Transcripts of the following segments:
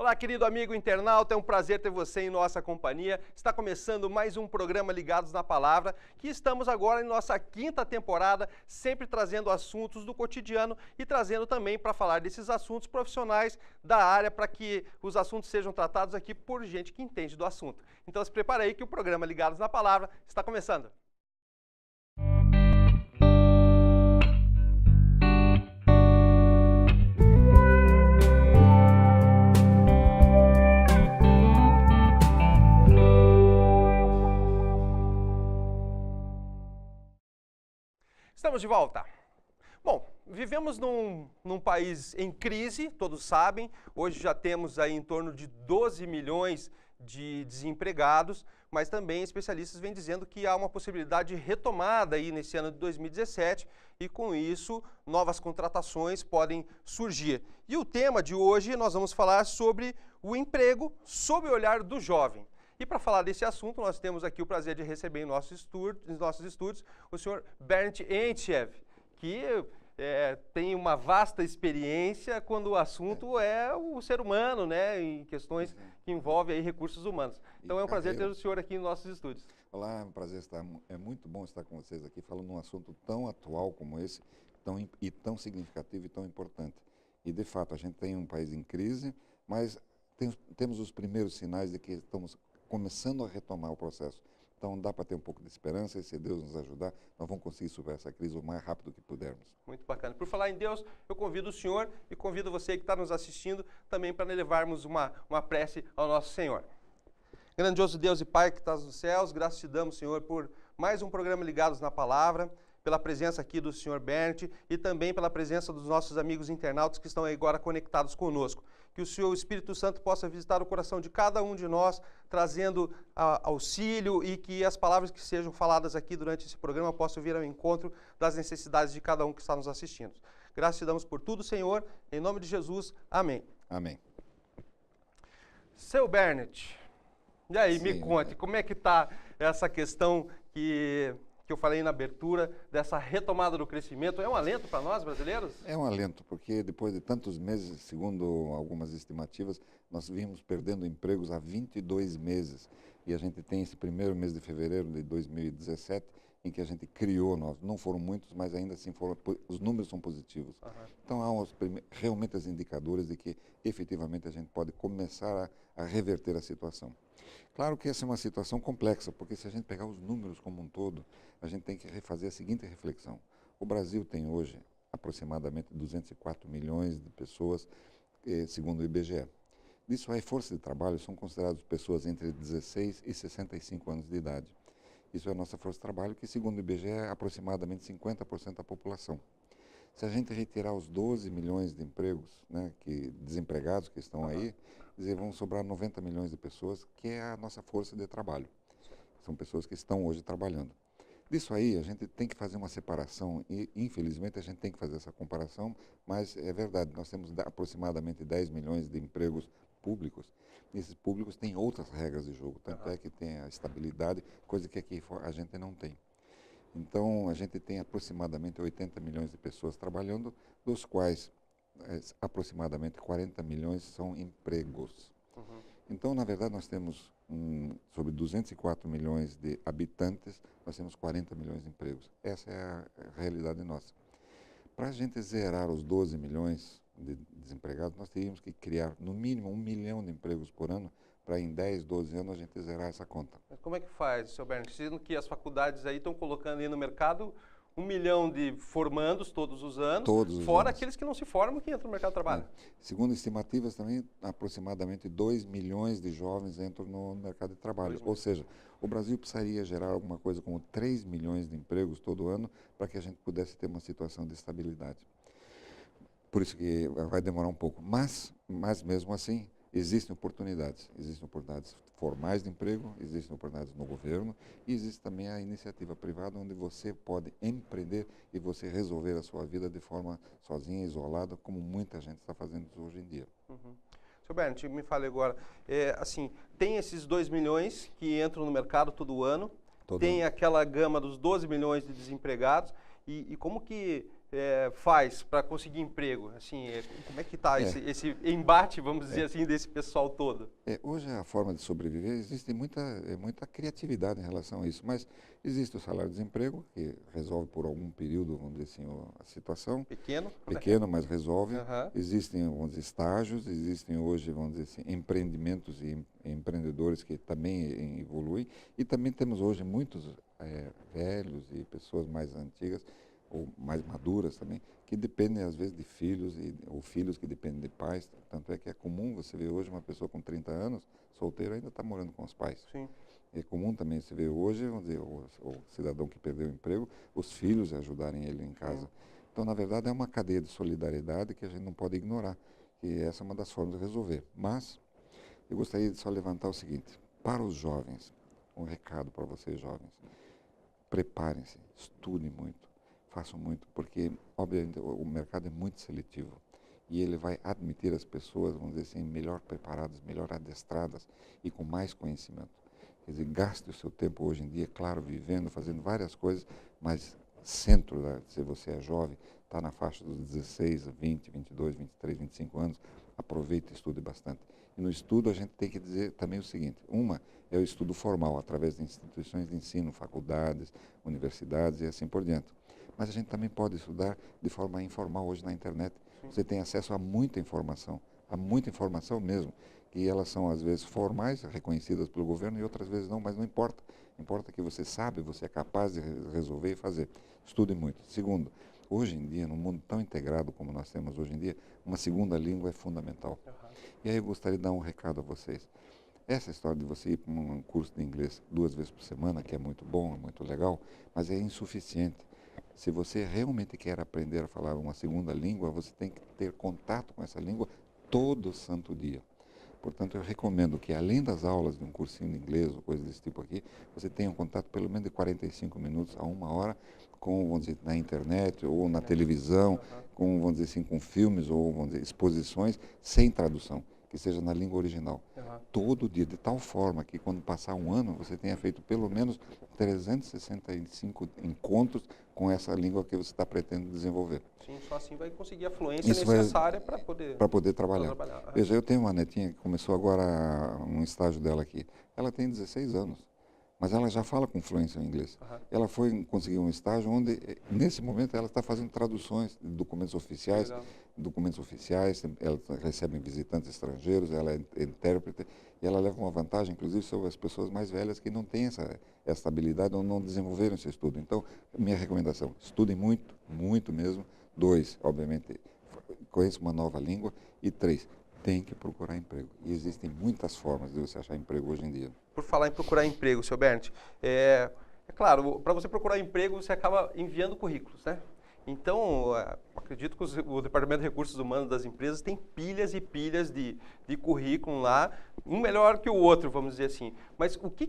Olá, querido amigo internauta, é um prazer ter você em nossa companhia. Está começando mais um programa Ligados na Palavra, que estamos agora em nossa quinta temporada, sempre trazendo assuntos do cotidiano e trazendo também para falar desses assuntos profissionais da área, para que os assuntos sejam tratados aqui por gente que entende do assunto. Então se prepare aí que o programa Ligados na Palavra está começando. Estamos de volta. Bom, vivemos num país em crise, todos sabem. Hoje já temos aí em torno de 12 milhões de desempregados, mas também especialistas vêm dizendo que há uma possibilidade de retomada aí nesse ano de 2017 e com isso novas contratações podem surgir. E o tema de hoje nós vamos falar sobre o emprego sob o olhar do jovem. E para falar desse assunto, nós temos aqui o prazer de receber em nossos estúdios o senhor Bernd Entchev, que tem uma vasta experiência quando o assunto é o ser humano, né, em questões que envolvem aí recursos humanos. Então é um prazer ter o senhor aqui em nossos estúdios. Olá, é um prazer estar, é muito bom estar com vocês aqui falando de um assunto tão atual como esse, tão significativo e tão importante. E de fato a gente tem um país em crise, mas temos os primeiros sinais de que estamos começando a retomar o processo. Então dá para ter um pouco de esperança e se Deus nos ajudar, nós vamos conseguir superar essa crise o mais rápido que pudermos. Muito bacana. Por falar em Deus, eu convido o senhor e convido você que está nos assistindo também para levarmos uma prece ao nosso Senhor. Grandioso Deus e Pai que estás nos céus, graças te damos, Senhor, por mais um programa Ligados na Palavra, pela presença aqui do senhor Bernd e também pela presença dos nossos amigos internautas que estão aí agora conectados conosco. Que o Senhor, o Espírito Santo, possa visitar o coração de cada um de nós, trazendo auxílio e que as palavras que sejam faladas aqui durante esse programa possam vir ao encontro das necessidades de cada um que está nos assistindo. Graças te damos por tudo, Senhor, em nome de Jesus. Amém. Amém. Seu Bernd, e aí, me conte, como é que está essa questão que eu falei na abertura, dessa retomada do crescimento? É um alento para nós, brasileiros? É um alento, porque depois de tantos meses, segundo algumas estimativas, nós vimos perdendo empregos há 22 meses. E a gente tem esse primeiro mês de fevereiro de 2017, em que a gente criou, não foram muitos, mas ainda assim os números são positivos. Uhum. Então há realmente os indicadores de que efetivamente a gente pode começar a reverter a situação. Claro que essa é uma situação complexa, porque se a gente pegar os números como um todo, a gente tem que refazer a seguinte reflexão. O Brasil tem hoje aproximadamente 204 milhões de pessoas, segundo o IBGE. Disso aí, força de trabalho são consideradas pessoas entre 16 e 65 anos de idade. Isso é a nossa força de trabalho, que segundo o IBGE é aproximadamente 50% da população. Se a gente retirar os 12 milhões de empregos, né, desempregados que estão aí, vão sobrar 90 milhões de pessoas, que é a nossa força de trabalho. São pessoas que estão hoje trabalhando. Disso aí, a gente tem que fazer uma separação e, infelizmente, a gente tem que fazer essa comparação, mas é verdade, nós temos aproximadamente 10 milhões de empregos públicos, e esses públicos têm outras regras de jogo, tanto é que tem a estabilidade, coisa que aqui a gente não tem. Então, a gente tem aproximadamente 80 milhões de pessoas trabalhando, dos quais aproximadamente 40 milhões são empregos. Uhum. Então, na verdade, nós temos, sobre 204 milhões de habitantes, nós temos 40 milhões de empregos. Essa é a realidade nossa. Para a gente zerar os 12 milhões de desempregados, nós teríamos que criar, no mínimo, 1 milhão de empregos por ano, para em 10, 12 anos a gente zerar essa conta. Mas como é que faz, seu Bernd? Sendo que as faculdades aí estão colocando aí no mercado 1 milhão de formandos todos os anos, fora aqueles que não se formam que entram no mercado de trabalho. Segundo estimativas também, aproximadamente 2 milhões de jovens entram no mercado de trabalho. Ou seja, o Brasil precisaria gerar alguma coisa como 3 milhões de empregos todo ano para que a gente pudesse ter uma situação de estabilidade. Por isso que vai demorar um pouco. Mas mesmo assim, existem oportunidades formais de emprego, existem oportunidades no governo e existe também a iniciativa privada onde você pode empreender e você resolver a sua vida de forma sozinha, isolada, como muita gente está fazendo isso hoje em dia. Uhum. Seu Bernd, me fale agora, assim, tem esses 2 milhões que entram no mercado todo ano, tem aquela gama dos 12 milhões de desempregados e como que faz para conseguir emprego? Assim, como é que está esse embate, vamos dizer assim, desse pessoal todo? Hoje a forma de sobreviver, existe muita criatividade em relação a isso, mas existe o salário-desemprego, que resolve por algum período, vamos dizer assim, a situação. Pequeno, mas resolve. Uhum. Existem, vamos dizer, estágios, existem hoje, vamos dizer assim, empreendimentos e empreendedores que também evoluem, e também temos hoje muitos velhos e pessoas mais antigas, ou mais maduras também, que dependem às vezes de filhos, ou filhos que dependem de pais. Tanto é que é comum você ver hoje uma pessoa com 30 anos, solteira, ainda está morando com os pais. Sim. É comum também se ver hoje, vamos dizer, o cidadão que perdeu o emprego, os filhos ajudarem ele em casa. Sim. Então, na verdade, é uma cadeia de solidariedade que a gente não pode ignorar, e essa é uma das formas de resolver. Mas, eu gostaria de só levantar o seguinte, para os jovens, um recado para vocês jovens, preparem-se, estudem muito, façam muito, porque, obviamente, o mercado é muito seletivo e ele vai admitir as pessoas, vamos dizer assim, melhor preparadas, melhor adestradas e com mais conhecimento. Quer dizer, gaste o seu tempo hoje em dia, claro, vivendo, fazendo várias coisas, mas se você é jovem, está na faixa dos 16, 20, 22, 23, 25 anos, aproveite e estude bastante. E no estudo a gente tem que dizer também o seguinte, uma é o estudo formal, através de instituições de ensino, faculdades, universidades e assim por diante. Mas a gente também pode estudar de forma informal hoje na internet. Sim. Você tem acesso a muita informação mesmo, que elas são às vezes formais, reconhecidas pelo governo, e outras vezes não, mas não importa. Importa que você sabe, você é capaz de resolver e fazer. Estude muito. Segundo, hoje em dia, num mundo tão integrado como nós temos hoje em dia, uma segunda língua é fundamental. Uhum. E aí eu gostaria de dar um recado a vocês. Essa história de você ir para um curso de inglês 2 vezes por semana, que é muito bom, é muito legal, mas é insuficiente. Se você realmente quer aprender a falar uma segunda língua, você tem que ter contato com essa língua todo santo dia. Portanto, eu recomendo que, além das aulas de um cursinho de inglês ou coisa desse tipo aqui, você tenha um contato pelo menos de 45 minutos a 1 hora com, vamos dizer, na internet ou na televisão, com, vamos dizer assim, com filmes ou, vamos dizer, exposições sem tradução, que seja na língua original. Todo dia, de tal forma que quando passar um ano, você tenha feito pelo menos 365 encontros com essa língua que você está pretendendo desenvolver. Sim, só assim vai conseguir a fluência necessária para poder trabalhar. Veja, eu tenho uma netinha que começou agora um estágio dela aqui. Ela tem 16 anos, mas ela já fala com fluência em inglês. Ela conseguir um estágio onde, nesse momento, ela está fazendo traduções de documentos oficiais, ela recebe visitantes estrangeiros, ela é intérprete, e ela leva uma vantagem, inclusive, sobre as pessoas mais velhas que não têm essa habilidade ou não desenvolveram esse estudo. Então, minha recomendação, estudem muito, muito mesmo. 2, obviamente, conheça uma nova língua. E 3, tem que procurar emprego. E existem muitas formas de você achar emprego hoje em dia. Por falar em procurar emprego, seu Bernd, é claro, para você procurar emprego, você acaba enviando currículos, né? Então, acredito que o Departamento de Recursos Humanos das empresas tem pilhas e pilhas de currículo lá, um melhor que o outro, vamos dizer assim. Mas o que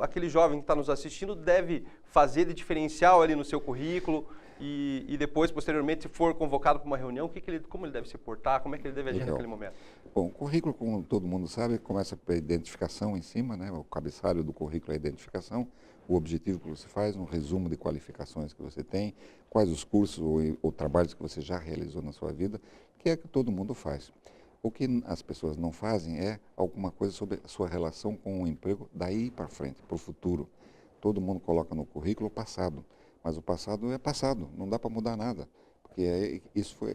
aquele jovem que está nos assistindo deve fazer de diferencial ali no seu currículo e depois, posteriormente, se for convocado para uma reunião, como ele deve se portar, como é que ele deve agir naquele momento? Bom, o currículo, como todo mundo sabe, começa pela identificação em cima, né? O cabeçalho do currículo é a identificação, o objetivo que você faz, um resumo de qualificações que você tem, quais os cursos ou trabalhos que você já realizou na sua vida, que é que todo mundo faz. O que as pessoas não fazem é alguma coisa sobre a sua relação com o emprego daí para frente, para o futuro. Todo mundo coloca no currículo o passado, mas o passado é passado, não dá para mudar nada, porque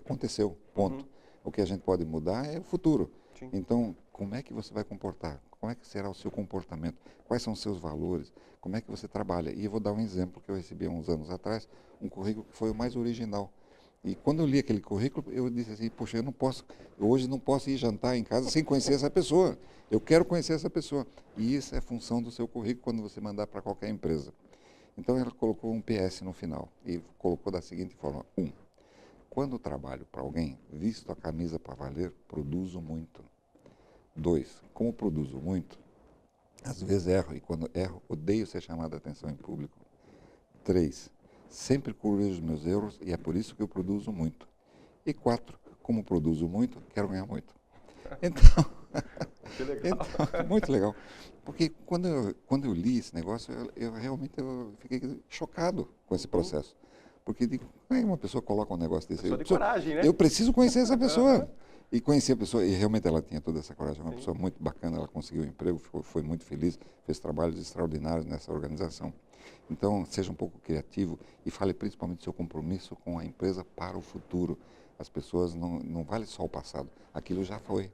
aconteceu, ponto. O que a gente pode mudar é o futuro. Sim. Então, como é que você vai comportar? Como é que será o seu comportamento? Quais são os seus valores? Como é que você trabalha? E eu vou dar um exemplo que eu recebi há uns anos atrás, um currículo que foi o mais original. E quando eu li aquele currículo, eu disse assim, poxa, hoje não posso ir jantar em casa sem conhecer essa pessoa. Eu quero conhecer essa pessoa. E isso é função do seu currículo quando você mandar para qualquer empresa. Então, ela colocou um PS no final e colocou da seguinte forma: 1. Quando trabalho para alguém, visto a camisa para valer, produzo muito. 2. Como produzo muito, às vezes erro, e quando erro, odeio ser chamado a atenção em público. 3. Sempre corrijo meus erros e é por isso que eu produzo muito. E 4. Como produzo muito, quero ganhar muito. Então, que legal. Então, muito legal. Porque quando eu li esse negócio, eu realmente fiquei chocado com esse processo. Porque como é que uma pessoa coloca um negócio desse? Pessoa de coragem, né? Eu preciso conhecer essa pessoa. E conheci a pessoa, e realmente ela tinha toda essa coragem, uma pessoa muito bacana, ela conseguiu um emprego, foi muito feliz, fez trabalhos extraordinários nessa organização. Então, seja um pouco criativo e fale principalmente do seu compromisso com a empresa para o futuro. As pessoas não vale só o passado, aquilo já foi.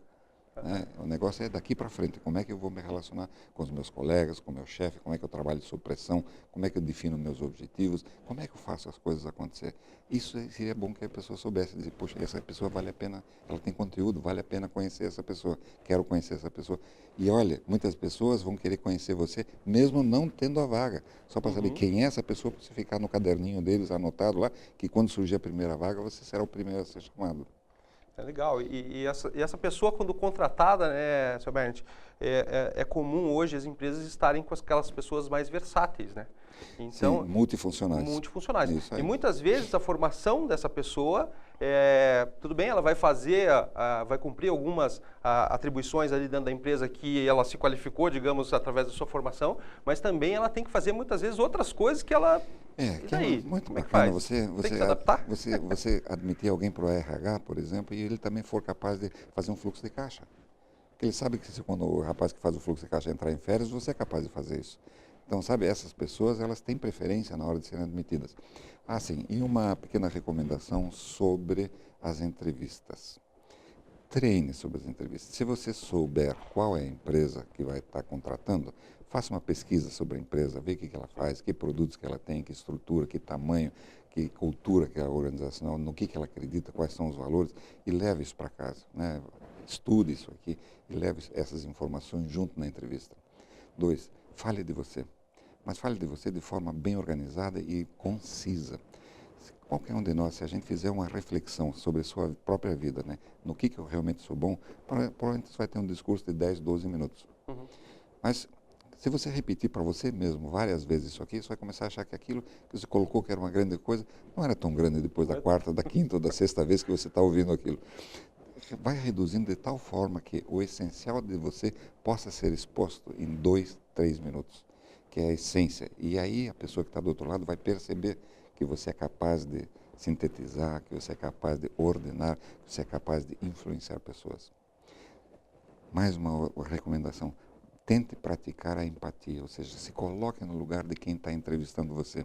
Né? O negócio é daqui para frente, como é que eu vou me relacionar com os meus colegas, com o meu chefe, como é que eu trabalho sob pressão, como é que eu defino meus objetivos, como é que eu faço as coisas acontecer. Isso seria bom que a pessoa soubesse, dizer, poxa, essa pessoa vale a pena, ela tem conteúdo, vale a pena conhecer essa pessoa, quero conhecer essa pessoa. E olha, muitas pessoas vão querer conhecer você, mesmo não tendo a vaga, só para saber quem é essa pessoa, para você ficar no caderninho deles anotado lá, que quando surgir a primeira vaga, você será o primeiro a ser chamado. É legal. E essa pessoa, quando contratada, né, seu Bernd, é comum hoje as empresas estarem com aquelas pessoas mais versáteis, né? Então, sim, multifuncionais. Multifuncionais. Isso aí. E muitas vezes a formação dessa pessoa, tudo bem, ela vai fazer, vai cumprir algumas atribuições ali dentro da empresa que ela se qualificou, digamos, através da sua formação, mas também ela tem que fazer muitas vezes outras coisas que ela... Que é muito como bacana que você se adaptar? você admitir alguém para o RH, por exemplo, e ele também for capaz de fazer um fluxo de caixa. Porque ele sabe que quando o rapaz que faz o fluxo de caixa entrar em férias, você é capaz de fazer isso. Então, sabe, essas pessoas, elas têm preferência na hora de serem admitidas. Ah, sim, e uma pequena recomendação sobre as entrevistas. Treine sobre as entrevistas. Se você souber qual é a empresa que vai estar contratando, faça uma pesquisa sobre a empresa, veja o que ela faz, que produtos que ela tem, que estrutura, que tamanho, que cultura que é a organização, no que ela acredita, quais são os valores, e leve isso para casa. Né? Estude isso aqui e leve essas informações junto na entrevista. 2, fale de você, mas fale de você de forma bem organizada e concisa. Qualquer um de nós, se a gente fizer uma reflexão sobre a sua própria vida, né, no que eu realmente sou bom, provavelmente você vai ter um discurso de 10, 12 minutos. Mas se você repetir para você mesmo várias vezes isso aqui, você vai começar a achar que aquilo que você colocou que era uma grande coisa, não era tão grande depois da quarta, da quinta ou da sexta vez que você está ouvindo aquilo. Vai reduzindo de tal forma que o essencial de você possa ser exposto em 2, 3 minutos, que é a essência. E aí a pessoa que está do outro lado vai perceber que você é capaz de sintetizar, que você é capaz de ordenar, que você é capaz de influenciar pessoas. Mais uma recomendação, tente praticar a empatia, ou seja, se coloque no lugar de quem está entrevistando você.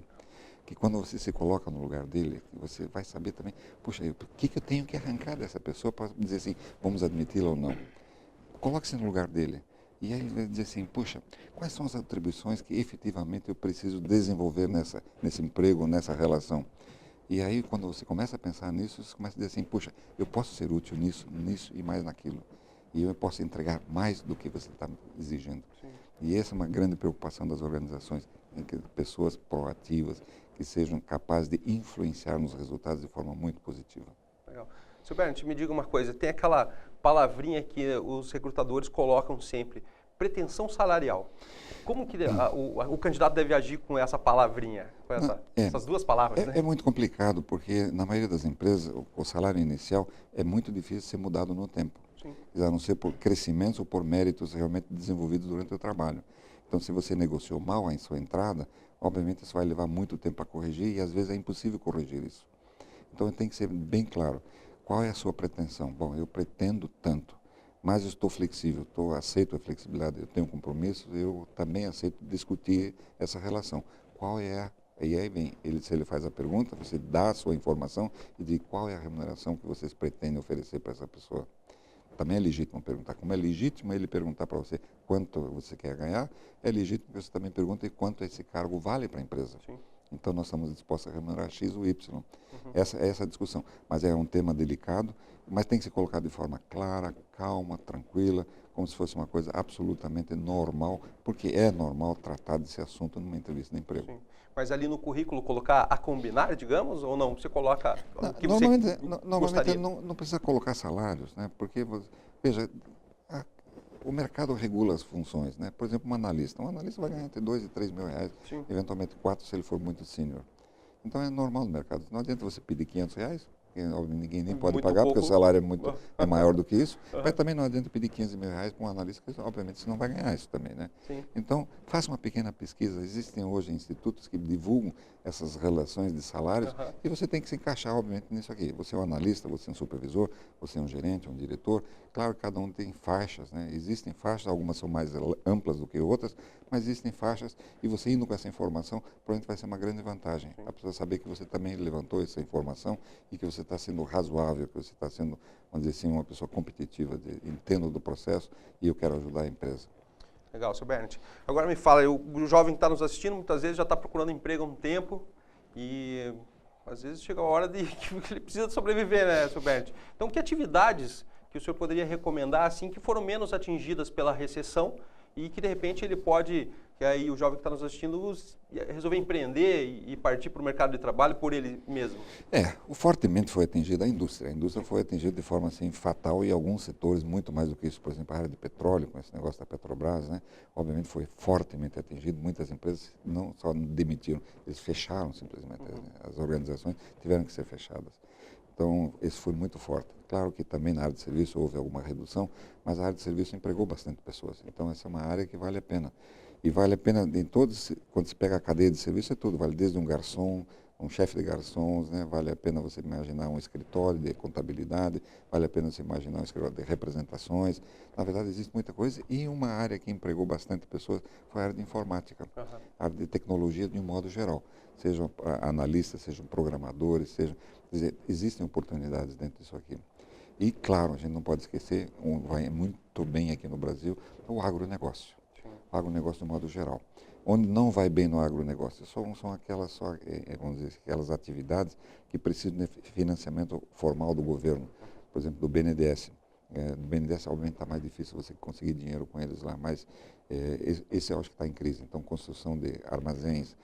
Que quando você se coloca no lugar dele, você vai saber também, puxa, o que eu tenho que arrancar dessa pessoa para dizer assim, vamos admiti-la ou não. Coloque-se no lugar dele. E aí ele vai dizer assim, puxa, quais são as atribuições que efetivamente eu preciso desenvolver nesse emprego, nessa relação? E aí, quando você começa a pensar nisso, você começa a dizer assim, puxa, eu posso ser útil nisso e mais naquilo. E eu posso entregar mais do que você está exigindo. Sim. E essa é uma grande preocupação das organizações, em que pessoas proativas, que sejam capazes de influenciar nos resultados de forma muito positiva. Legal. Seu Bernd, me diga uma coisa, tem aquela palavrinha que os recrutadores colocam sempre, pretensão salarial. Como que o candidato deve agir com essa palavrinha, com essas duas palavras? Né? É muito complicado, porque na maioria das empresas o salário inicial é muito difícil de ser mudado no tempo. Sim. A não ser por crescimentos ou por méritos realmente desenvolvidos durante o trabalho. Então, se você negociou mal a sua entrada, obviamente isso vai levar muito tempo a corrigir e às vezes é impossível corrigir isso. Então, tem que ser bem claro. Qual é a sua pretensão? Bom, eu pretendo tanto, mas eu estou flexível, aceito a flexibilidade, eu tenho compromissos, eu também aceito discutir essa relação. Qual é a... E aí vem, se ele faz a pergunta, você dá a sua informação e diz qual é a remuneração que vocês pretendem oferecer para essa pessoa. Também é legítimo perguntar. Como é legítimo ele perguntar para você quanto você quer ganhar, é legítimo que você também pergunte quanto esse cargo vale para a empresa. Sim. Então, nós estamos dispostos a remunerar X ou Y. Essa é a discussão. Mas é um tema delicado, mas tem que ser colocado de forma clara, calma, tranquila, como se fosse uma coisa absolutamente normal, porque é normal tratar desse assunto numa entrevista de emprego. Sim. Mas ali no currículo colocar a combinar, digamos, ou não? Você coloca o que normalmente não precisa colocar salários, né? Porque, veja, o mercado regula as funções, né? Por exemplo, um analista vai ganhar entre 2 e 3 mil reais, sim, eventualmente 4 se ele for muito sênior. Então é normal no mercado. Não adianta você pedir 500 reais, que ninguém nem pode Muito pagar, pouco. porque o salário é maior do que isso, mas também não adianta pedir 15 mil reais para um analista, que obviamente você não vai ganhar isso também, né? Sim. Então, faça uma pequena pesquisa. Existem hoje institutos que divulgam essas relações de salários e você tem que se encaixar, obviamente, nisso aqui. Você é um analista, você é um supervisor, você é um gerente, um diretor. Claro que cada um tem faixas, né? Existem faixas, algumas são mais amplas do que outras, mas existem faixas e você indo com essa informação, provavelmente vai ser uma grande vantagem. A pessoa saber que você também levantou essa informação e que você está sendo razoável, que você está sendo, vamos dizer assim, uma pessoa competitiva, entendo do processo e eu quero ajudar a empresa. Legal, seu Bernd. Agora me fala, o jovem que está nos assistindo, muitas vezes já está procurando emprego há um tempo e às vezes chega a hora de que ele precisa sobreviver, né, seu Bernd? Então, que atividades que o senhor poderia recomendar, assim, que foram menos atingidas pela recessão e que, de repente, ele pode, que aí o jovem que está nos assistindo, resolver empreender e partir para o mercado de trabalho por ele mesmo? Fortemente foi atingida a indústria. A indústria foi atingida de forma assim, fatal e alguns setores muito mais do que isso. Por exemplo, a área de petróleo, com esse negócio da Petrobras, né? Obviamente foi fortemente atingido. Muitas empresas não só demitiram, eles fecharam simplesmente. As organizações tiveram que ser fechadas. Então, esse foi muito forte. Claro que também na área de serviço houve alguma redução, mas a área de serviço empregou bastante pessoas. Então, essa é uma área que vale a pena. E vale a pena em todos, quando se pega a cadeia de serviço, é tudo. Vale desde um garçom, um chefe de garçons, né? Vale a pena você imaginar um escritório de contabilidade, vale a pena você imaginar um escritório de representações. Na verdade, existe muita coisa. E uma área que empregou bastante pessoas foi a área de informática, a área de tecnologia de um modo geral. Sejam analistas, sejam programadores, sejam... Quer dizer, existem oportunidades dentro disso aqui. E, claro, a gente não pode esquecer, vai muito bem aqui no Brasil, o agronegócio. O agronegócio de modo geral. Onde não vai bem no agronegócio são aquelas, vamos dizer, aquelas atividades que precisam de financiamento formal do governo. Por exemplo, do BNDES. Do BNDES, obviamente, está mais difícil você conseguir dinheiro com eles lá, mas esse eu acho que está em crise. Então, construção de armazéns,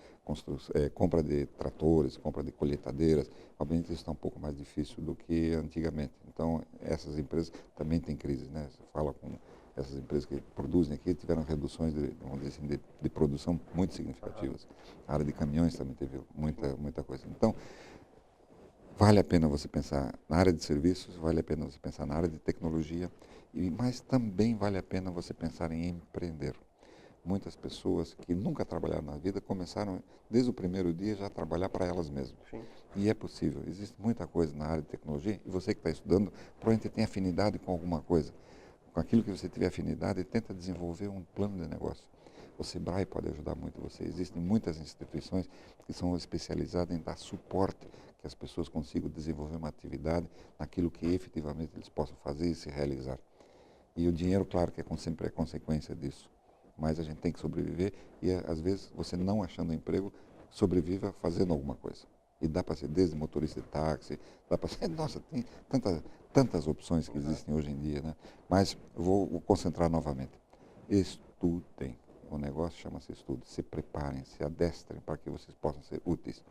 compra de tratores, compra de colheitadeiras, obviamente isso está um pouco mais difícil do que antigamente. Então, essas empresas também têm crise, né? Você fala com essas empresas que produzem aqui, tiveram reduções vamos dizer assim, de produção muito significativas. A área de caminhões também teve muita coisa. Então, vale a pena você pensar na área de serviços, vale a pena você pensar na área de tecnologia, mas também vale a pena você pensar em empreender. Muitas pessoas que nunca trabalharam na vida começaram, desde o primeiro dia, já a trabalhar para elas mesmas. Sim. E é possível. Existe muita coisa na área de tecnologia e você que está estudando, provavelmente tem afinidade com alguma coisa. Com aquilo que você tiver afinidade, tenta desenvolver um plano de negócio. O Sebrae pode ajudar muito você. Existem muitas instituições que são especializadas em dar suporte, que as pessoas consigam desenvolver uma atividade naquilo que efetivamente eles possam fazer e se realizar. E o dinheiro, claro, que sempre é consequência disso. Mas a gente tem que sobreviver e, às vezes, você não achando emprego, sobreviva fazendo alguma coisa. E dá para ser desde motorista de táxi, dá para ser... Nossa, tem tantas opções que existem hoje em dia, né? Mas eu vou concentrar novamente. Estudem. O negócio chama-se estudo. Se preparem, se adestrem para que vocês possam ser úteis.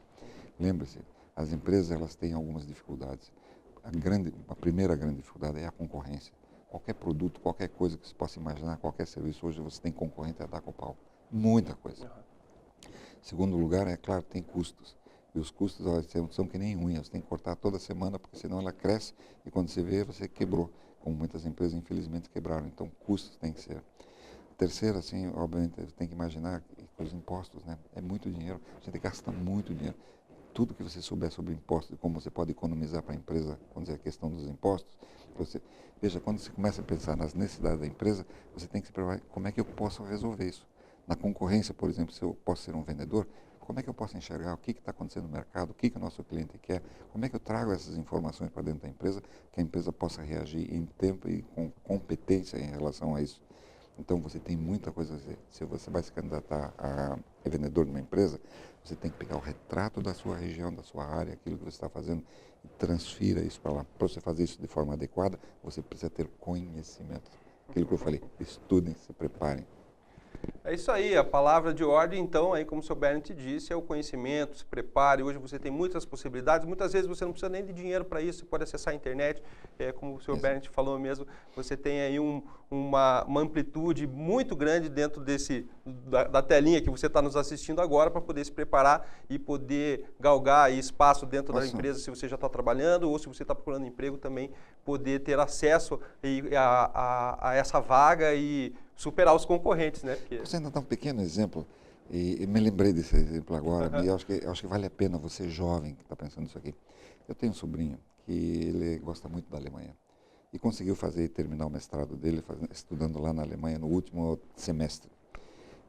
Lembre-se, as empresas elas têm algumas dificuldades. A primeira grande dificuldade é a concorrência. Qualquer produto, qualquer coisa que você possa imaginar, qualquer serviço, hoje você tem concorrente a dar com o pau. Muita coisa. Segundo lugar, é claro, tem custos. E os custos são que nem unhas, você tem que cortar toda semana, porque senão ela cresce e quando você vê, você quebrou. Como muitas empresas, infelizmente, quebraram. Então, custos tem que ser. Terceiro, assim, obviamente, você tem que imaginar que os impostos, né? É muito dinheiro, a gente gasta muito dinheiro. Tudo que você souber sobre impostos, como você pode economizar para a empresa, vamos dizer, a questão dos impostos, veja, quando você começa a pensar nas necessidades da empresa, você tem que se preparar, como é que eu posso resolver isso? Na concorrência, por exemplo, se eu posso ser um vendedor, como é que eu posso enxergar o que está acontecendo no mercado, o que o nosso cliente quer, como é que eu trago essas informações para dentro da empresa, que a empresa possa reagir em tempo e com competência em relação a isso. Então, você tem muita coisa a fazer. Se você vai se candidatar a vendedor de uma empresa, você tem que pegar o retrato da sua região, da sua área, aquilo que você está fazendo, e transfira isso para lá. Para você fazer isso de forma adequada, você precisa ter conhecimento. Aquilo que eu falei, estudem, se preparem. É isso aí, a palavra de ordem, então, aí como o seu Bernd disse, é o conhecimento, se prepare, hoje você tem muitas possibilidades, muitas vezes você não precisa nem de dinheiro para isso, você pode acessar a internet, como o seu Bernd falou mesmo, você tem aí uma amplitude muito grande dentro da telinha que você está nos assistindo agora para poder se preparar e poder galgar aí espaço dentro da empresa se você já está trabalhando ou se você está procurando emprego também, poder ter acesso a essa vaga e superar os concorrentes, né? Porque... Você ainda dá um pequeno exemplo, e me lembrei desse exemplo agora, e eu acho que vale a pena você jovem que está pensando nisso aqui. Eu tenho um sobrinho que ele gosta muito da Alemanha e conseguiu terminar o mestrado dele estudando lá na Alemanha no último semestre.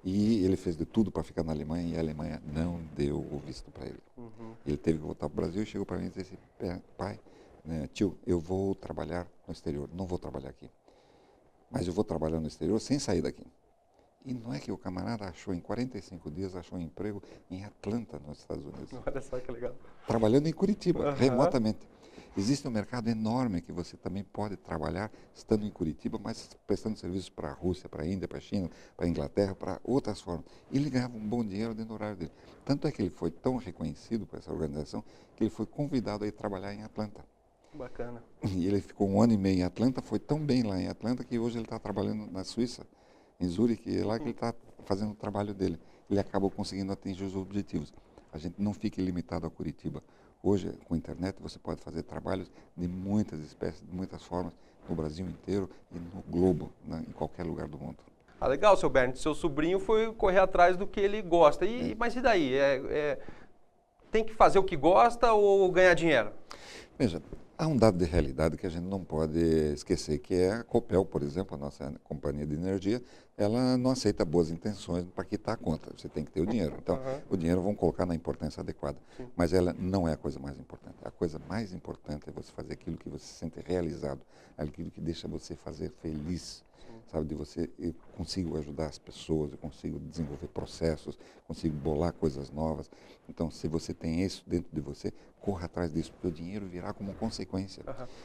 E ele fez de tudo para ficar na Alemanha e a Alemanha não deu o visto para ele. Ele teve que voltar para o Brasil e chegou para mim e disse assim, pai, né, tio, eu vou trabalhar no exterior, não vou trabalhar aqui. Mas eu vou trabalhar no exterior sem sair daqui. E não é que o camarada achou, em 45 dias, achou um emprego em Atlanta, nos Estados Unidos. Olha só que legal. Trabalhando em Curitiba, remotamente. Existe um mercado enorme que você também pode trabalhar estando em Curitiba, mas prestando serviços para a Rússia, para a Índia, para a China, para a Inglaterra, para outras formas. E ele ganhava um bom dinheiro dentro do horário dele. Tanto é que ele foi tão reconhecido por essa organização que ele foi convidado a ir trabalhar em Atlanta. Bacana. E ele ficou 1 ano e meio em Atlanta, foi tão bem lá em Atlanta que hoje ele está trabalhando na Suíça, em Zurique, e é lá que ele está fazendo o trabalho dele. Ele acabou conseguindo atingir os objetivos. A gente não fica limitado a Curitiba. Hoje, com a internet, você pode fazer trabalhos de muitas espécies, de muitas formas, no Brasil inteiro e no globo, em qualquer lugar do mundo. Ah, legal, seu Bernd. Seu sobrinho foi correr atrás do que ele gosta. Mas e daí? Tem que fazer o que gosta ou ganhar dinheiro? Veja, há um dado de realidade que a gente não pode esquecer, que é a Copel, por exemplo, a nossa companhia de energia, ela não aceita boas intenções para quitar a conta. Você tem que ter o dinheiro. Então, o dinheiro vamos colocar na importância adequada. Sim. Mas ela não é a coisa mais importante. A coisa mais importante é você fazer aquilo que você se sente realizado, aquilo que deixa você fazer feliz. Sabe, eu consigo ajudar as pessoas, eu consigo desenvolver processos, consigo bolar coisas novas. Então, se você tem isso dentro de você, corra atrás disso, porque o dinheiro virá como consequência.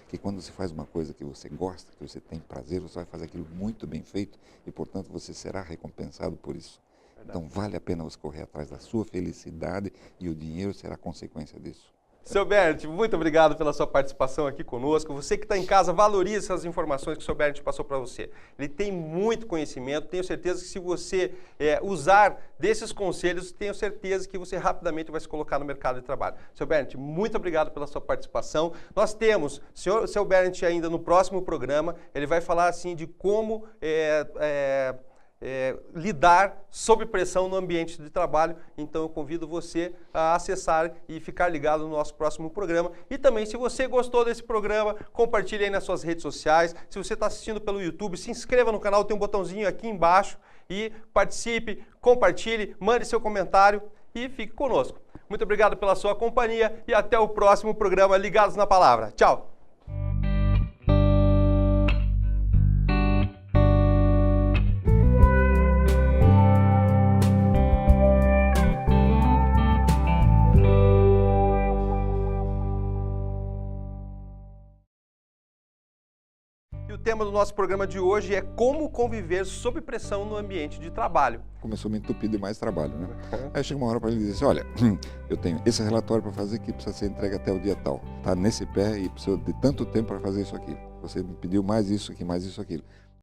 Que quando você faz uma coisa que você gosta, que você tem prazer, você vai fazer aquilo muito bem feito e, portanto, você será recompensado por isso. Verdade. Então, vale a pena você correr atrás da sua felicidade e o dinheiro será consequência disso. Seu Bernd, muito obrigado pela sua participação aqui conosco. Você que está em casa, valorize essas informações que o seu Bernd passou para você. Ele tem muito conhecimento, tenho certeza que se você usar desses conselhos, tenho certeza que você rapidamente vai se colocar no mercado de trabalho. Seu Bernd, muito obrigado pela sua participação. Nós temos seu Bernd ainda no próximo programa, ele vai falar assim de como lidar sob pressão no ambiente de trabalho. Então eu convido você a acessar e ficar ligado no nosso próximo programa. E também, se você gostou desse programa, compartilhe aí nas suas redes sociais. Se você está assistindo pelo YouTube, se inscreva no canal, tem um botãozinho aqui embaixo e participe, compartilhe, mande seu comentário e fique conosco. Muito obrigado pela sua companhia e até o próximo programa Ligados na Palavra. Tchau! O tema do nosso programa de hoje é como conviver sob pressão no ambiente de trabalho. Começou a me entupir de mais trabalho, né? Aí chega uma hora para ele dizer assim, olha, eu tenho esse relatório para fazer que precisa ser entregue até o dia tal. Está nesse pé e precisa de tanto tempo para fazer isso aqui. Você me pediu mais isso aqui, mais isso aquilo.